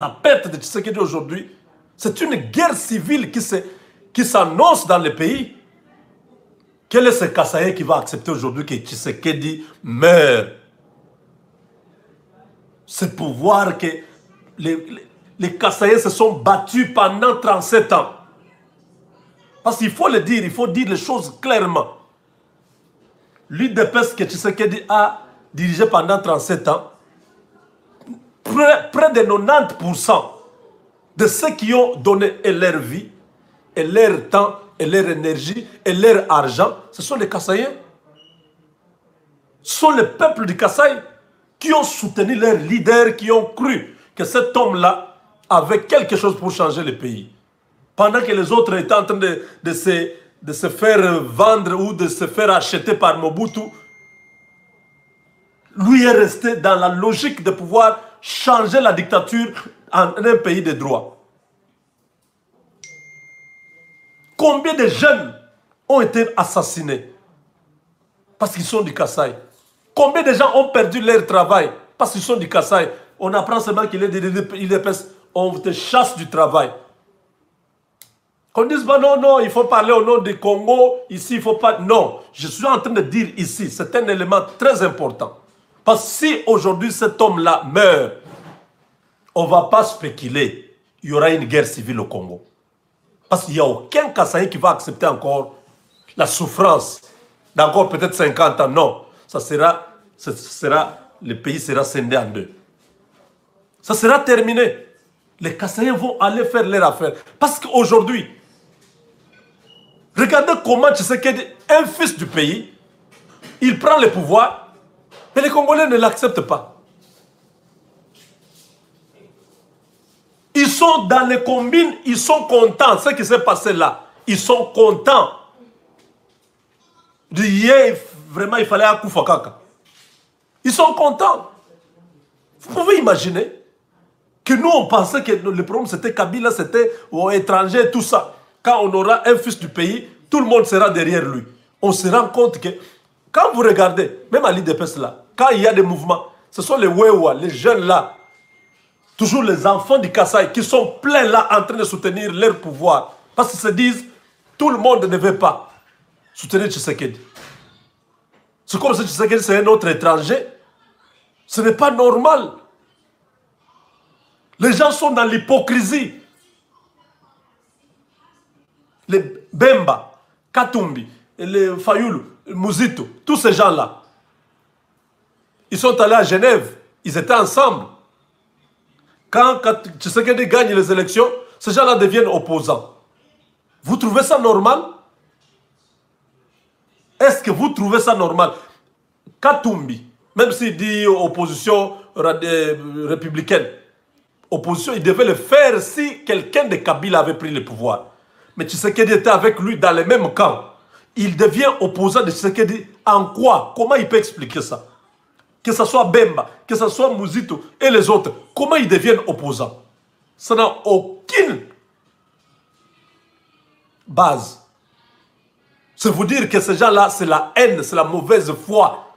la perte de Tshisekedi aujourd'hui, c'est une guerre civile qui s'annonce dans le pays. Quel est ce Kassaïen qui va accepter aujourd'hui que Tshisekedi meure? C'est pour voir que les Kassaïens se sont battus pendant 37 ans. Parce qu'il faut le dire, il faut dire les choses clairement. L'UDPS que Tshisekedi a dirigé pendant 37 ans, près de 90% de ceux qui ont donné leur vie, et leur temps, et leur énergie, et leur argent, ce sont les Kassaïens. Ce sont les peuples du Kasaï qui ont soutenu leurs leaders, qui ont cru que cet homme-là avait quelque chose pour changer le pays. Pendant que les autres étaient en train de se faire vendre ou de se faire acheter par Mobutu, lui est resté dans la logique de pouvoir changer la dictature en un pays de droit. Combien de jeunes ont été assassinés parce qu'ils sont du Kasaï? Combien de gens ont perdu leur travail parce qu'ils sont du Kasaï? On apprend seulement qu'il est de l'UDPS, on te chasse du travail. Qu'on dise, bah non, non, il faut parler au nom du Congo, ici, il ne faut pas... Non, je suis en train de dire ici, c'est un élément très important. Parce que si aujourd'hui cet homme-là meurt, on ne va pas spéculer, il y aura une guerre civile au Congo. Parce qu'il n'y a aucun Kassaïen qui va accepter encore la souffrance d'encore peut-être 50 ans. Non, le pays sera scindé en deux. Ça sera terminé. Les Kassaïens vont aller faire leur affaire. Parce qu'aujourd'hui, regardez comment Tshisekedi, un fils du pays, il prend le pouvoir, mais les Congolais ne l'acceptent pas. Ils sont dans les combines, ils sont contents. Ce qui s'est passé là, ils sont contents. Hier, vraiment, il fallait un coup fakaka. Ils sont contents. Vous pouvez imaginer que nous, on pensait que le problème, c'était Kabila, c'était étranger, tout ça. Quand on aura un fils du pays, tout le monde sera derrière lui. On se rend compte que, quand vous regardez, même à l'IDPS là, quand il y a des mouvements, ce sont les Wewa, les jeunes là, toujours les enfants du Kasaï qui sont pleins là en train de soutenir leur pouvoir. Parce qu'ils se disent, tout le monde ne veut pas soutenir Tshisekedi. C'est comme si Tshisekedi c'est un autre étranger. Ce n'est pas normal. Les gens sont dans l'hypocrisie. Les Bemba, Katumbi, les Fayoulou, Mouzito, tous ces gens-là, ils sont allés à Genève, ils étaient ensemble. Quand Tshisekedi gagne les élections, ces gens-là deviennent opposants. Vous trouvez ça normal? Est-ce que vous trouvez ça normal? Katumbi, même s'il dit opposition républicaine, opposition, il devait le faire si quelqu'un de Kabila avait pris le pouvoir. Mais Tshisekedi était avec lui dans le même camp. Il devient opposant de Tshisekedi en quoi? Comment il peut expliquer ça? Que ce soit Bemba, que ce soit Mouzito et les autres, comment ils deviennent opposants? Ça n'a aucune base. C'est vous dire que ces gens-là, c'est la haine, c'est la mauvaise foi.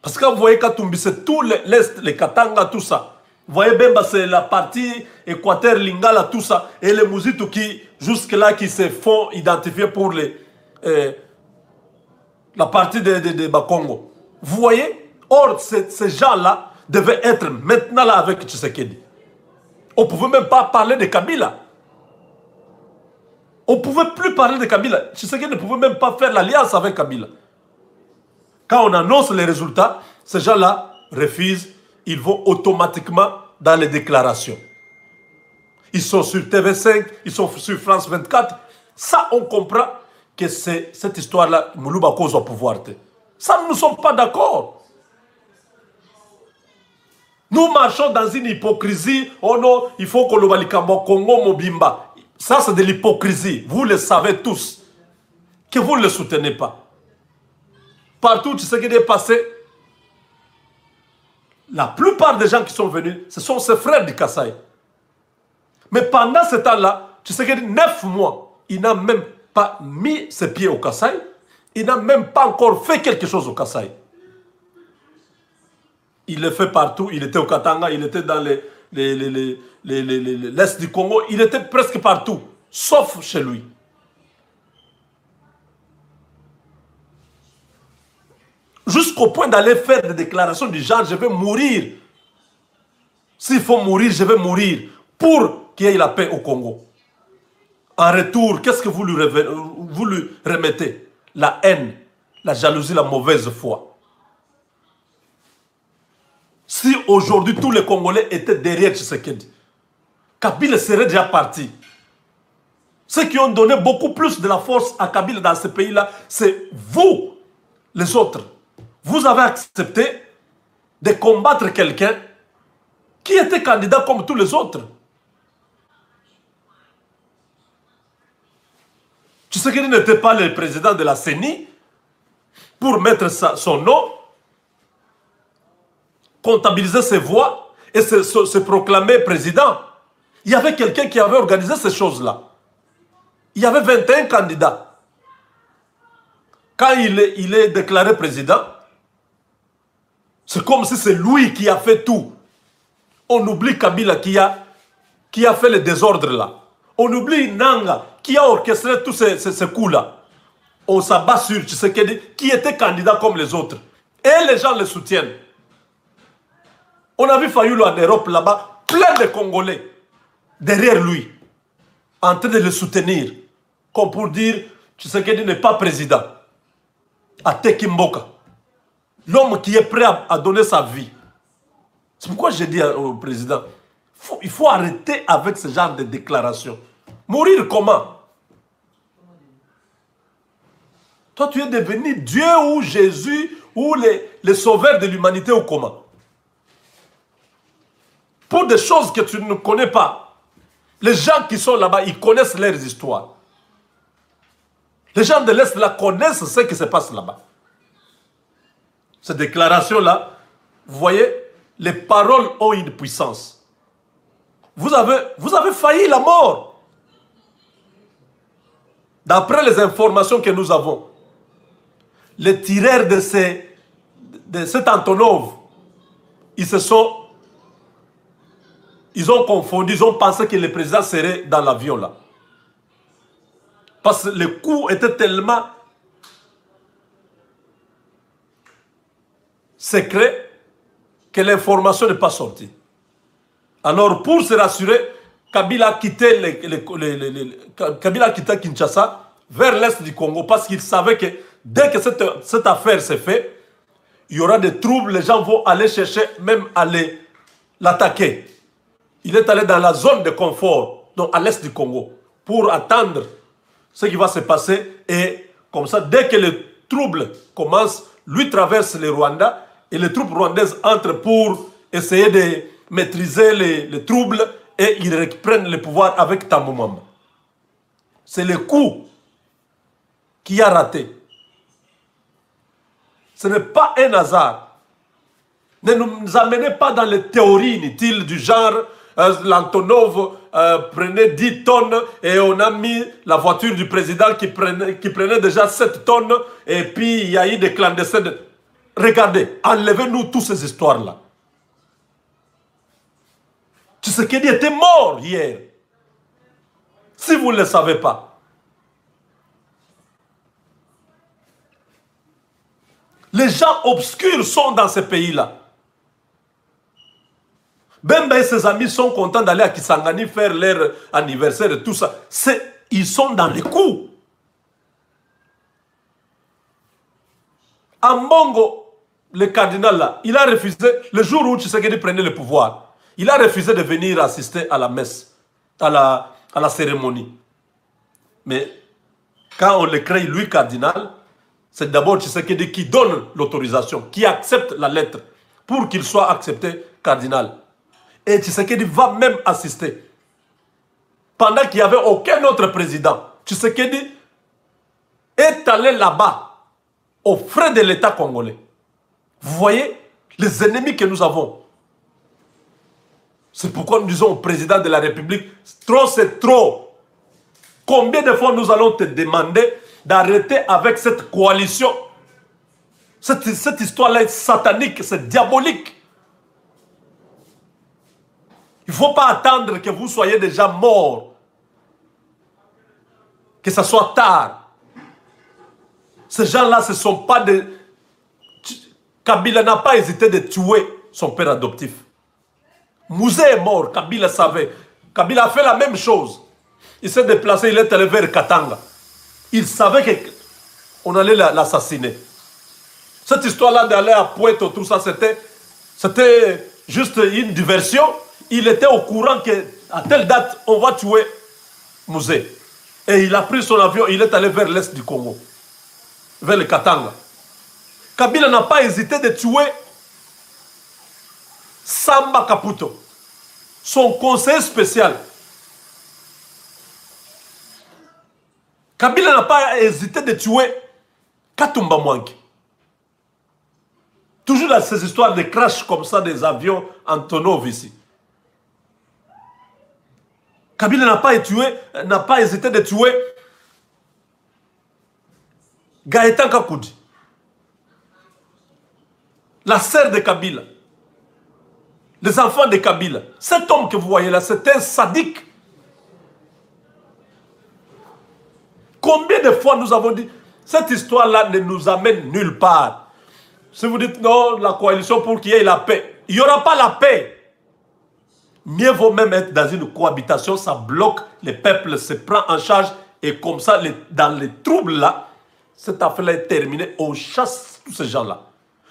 Parce que quand vous voyez Katumbi, c'est tout l'Est, les Katanga, tout ça. Vous voyez Bemba, c'est la partie Équateur, Lingala, tout ça. Et les Mouzito qui, jusque-là, qui se font identifier pour la partie de Bakongo. Vous voyez? Or, ces gens-là devaient être maintenant là avec Tshisekedi. On ne pouvait même pas parler de Kabila. On ne pouvait plus parler de Kabila. Tshisekedi ne pouvait même pas faire l'alliance avec Kabila. Quand on annonce les résultats, ces gens-là refusent. Ils vont automatiquement dans les déclarations. Ils sont sur TV5, ils sont sur France 24. Ça, on comprend que c'est cette histoire-là, Moulouba cause au pouvoir. Ça, nous ne sommes pas d'accord. Nous marchons dans une hypocrisie. Oh non, il faut que le Balikambo Congo Mobimba. Ça, c'est de l'hypocrisie. Vous le savez tous. Que vous ne le soutenez pas. Partout, tu sais qu'il est passé. La plupart des gens qui sont venus, ce sont ses frères du Kasaï. Mais pendant ce temps-là, tu sais qu'il y a 9 mois, il n'a même pas mis ses pieds au Kasaï. Il n'a même pas encore fait quelque chose au Kasaï. Il le fait partout. Il était au Katanga, il était dans l'Est du Congo. Il était presque partout, sauf chez lui. Jusqu'au point d'aller faire des déclarations du genre, je vais mourir. S'il faut mourir, je vais mourir pour qu'il y ait la paix au Congo. En retour, qu'est-ce que vous lui remettez? La haine, la jalousie, la mauvaise foi. Si aujourd'hui tous les Congolais étaient derrière Tshisekedi, Kabila serait déjà parti. Ceux qui ont donné beaucoup plus de la force à Kabila dans ce pays-là, c'est vous, les autres. Vous avez accepté de combattre quelqu'un qui était candidat comme tous les autres. Tshisekedi n'était pas le président de la CENI pour mettre son nom, comptabiliser ses voix et se proclamer président. Il y avait quelqu'un qui avait organisé ces choses-là. Il y avait 21 candidats. Quand il est déclaré président, c'est comme si c'est lui qui a fait tout. On oublie Kabila qui a fait le désordre là. On oublie Nanga qui a orchestré tous ces coups-là. On s'abat sur Tshisekedi qui était candidat comme les autres. Et les gens le soutiennent. On a vu Fayulu en Europe là-bas, plein de Congolais derrière lui, en train de le soutenir. Comme pour dire, Tshisekedi n'est pas président. À Tekimboka. L'homme qui est prêt à donner sa vie. C'est pourquoi j'ai dit au président, il faut arrêter avec ce genre de déclarations. Mourir comment? Toi, tu es devenu Dieu ou Jésus ou les sauveurs de l'humanité ou comment? Pour des choses que tu ne connais pas. Les gens qui sont là-bas, ils connaissent leurs histoires. Les gens de l'Est là connaissent ce qui se passe là-bas. Ces déclarations-là, vous voyez, les paroles ont une puissance. Vous avez failli la mort. D'après les informations que nous avons, les tireurs de cet Antonov, ils ont confondu, ils ont pensé que le président serait dans l'avion là. Parce que le coup était tellement secret que l'information n'est pas sortie. Alors pour se rassurer, Kabila a quitté Kinshasa vers l'est du Congo parce qu'il savait que dès que cette affaire s'est faite, il y aura des troubles, les gens vont aller chercher, même aller l'attaquer. Il est allé dans la zone de confort, donc à l'est du Congo, pour attendre ce qui va se passer. Et comme ça, dès que les troubles commencent, lui traverse le Rwanda et les troupes rwandaises entrent pour essayer de maîtriser les troubles et ils reprennent le pouvoir avec Tambou Mwamba. C'est le coup qui a raté. Ce n'est pas un hasard. Ne nous amenez pas dans les théories inutiles du genre l'Antonov prenait 10 tonnes et on a mis la voiture du président qui prenait déjà 7 tonnes et puis il y a eu des clandestins. Regardez, enlevez-nous toutes ces histoires-là. Tshisekedi était mort hier. Si vous ne le savez pas. Les gens obscurs sont dans ce pays-là. Bemba et ses amis sont contents d'aller à Kisangani faire leur anniversaire et tout ça. Ils sont dans les coups. Ambongo, le cardinal là, il a refusé, le jour où Tshisekedi prenait le pouvoir, il a refusé de venir assister à la messe, à la cérémonie. Mais quand on le crée, lui, cardinal, c'est d'abord Tshisekedi qui donne l'autorisation, qui accepte la lettre pour qu'il soit accepté cardinal. Et Tshisekedi va même assister. Pendant qu'il n'y avait aucun autre président, Tshisekedi est allé là-bas, aux frais de l'État congolais. Vous voyez les ennemis que nous avons. C'est pourquoi nous disons au président de la République, trop c'est trop. Combien de fois nous allons te demander d'arrêter avec cette coalition? Cette histoire-là est satanique, c'est diabolique. faut pas attendre que vous soyez déjà mort. Que ce soit tard. Ces gens-là, ce ne sont pas des... Kabila n'a pas hésité de tuer son père adoptif. Mouzé est mort, Kabila savait. Kabila a fait la même chose. Il s'est déplacé, il est allé vers Katanga. Il savait qu'on allait l'assassiner. Cette histoire-là d'aller à Pointe, tout ça, c'était juste une diversion. Il était au courant qu'à telle date, on va tuer Mouzé. Et il a pris son avion, il est allé vers l'est du Congo, vers le Katanga. Kabila n'a pas hésité de tuer Samba Kaputo, son conseiller spécial. Kabila n'a pas hésité de tuer Katumba Mwangi. Toujours dans ces histoires de crash comme ça des avions Antonov ici. Kabila n'a pas hésité de tuer Gaëtan Kakoudi, la sœur de Kabila, les enfants de Kabila. Cet homme que vous voyez là, c'est un sadique. Combien de fois nous avons dit, cette histoire-là ne nous amène nulle part. Si vous dites non, la coalition pour qu'il y ait la paix, il n'y aura pas la paix. Mieux vaut même être dans une cohabitation, ça bloque, les peuples se prend en charge et comme ça, dans les troubles là, cette affaire-là est terminée, on chasse tous ces gens-là.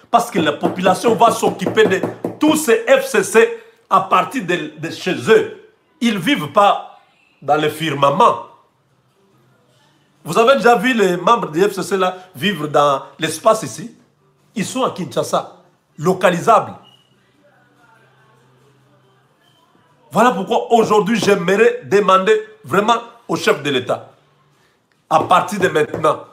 Parce que la population va s'occuper de tous ces FCC à partir de chez eux. Ils ne vivent pas dans le firmament. Vous avez déjà vu les membres du FCC là vivre dans l'espace ici? Ils sont à Kinshasa, localisables. Voilà pourquoi aujourd'hui j'aimerais demander vraiment au chef de l'État, à partir de maintenant,